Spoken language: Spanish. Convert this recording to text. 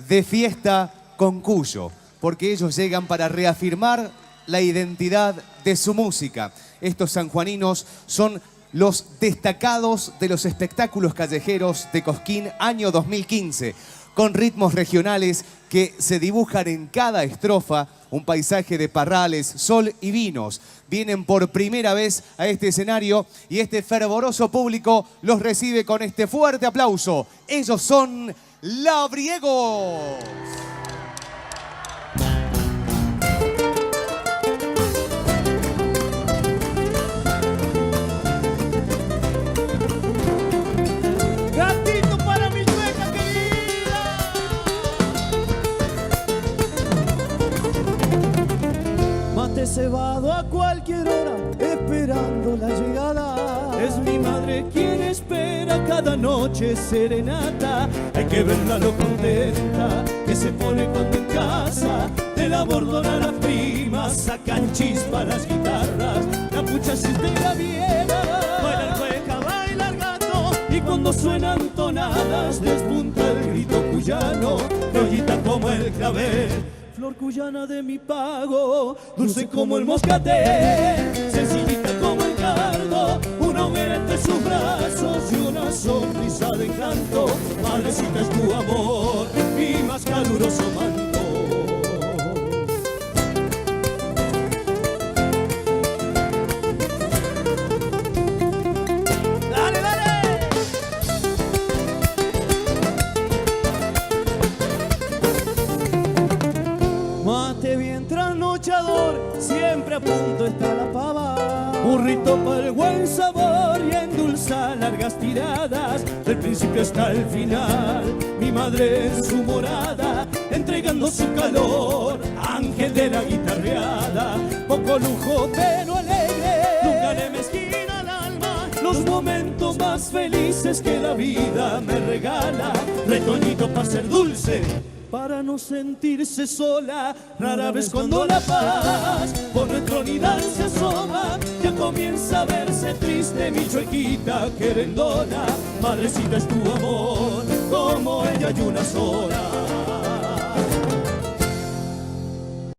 de fiesta con Cuyo, porque ellos llegan para reafirmar la identidad de su música. Estos sanjuaninos son los destacados de los espectáculos callejeros de Cosquín año 2015, con ritmos regionales que se dibujan en cada estrofa, un paisaje de parrales, sol y vinos. Vienen por primera vez a este escenario y este fervoroso público los recibe con este fuerte aplauso. Ellos son Labriegos. Mate cebado a cualquier hora, esperando la llegada. Es mi madre quien espera cada noche serenata. Hay que verla lo contenta que se pone cuando en casa de la bordona las primas sacan chispa las guitarras. La pucha si es de la vieja, baila el cueca, baila el gato. Y cuando suenan tonadas despunta el grito cuyano, criollita como el clavel. Flor cuyana de mi pago, dulce como el moscatel, sencillita como el cardo, una hoguera entre sus brazos y una sonrisa de encanto. Madrecita es tu amor, mi más caluroso manto. Mate bien trasnochador, siempre a punto está la pava. Burrito para el buen sabor y endulza largas tiradas. Del principio hasta el final, mi madre en su morada, entregando su calor, ángel de la guitarreada. Poco lujo pero alegre, nunca le mezquina al alma. Los momentos más felices que la vida me regala. Retoñito para ser dulce, para no sentirse sola, rara vez cuando la paz por nuestro nidal se asoma, ya comienza a verse triste mi chuequita querendona. Madrecita es tu amor, como ella y una sola.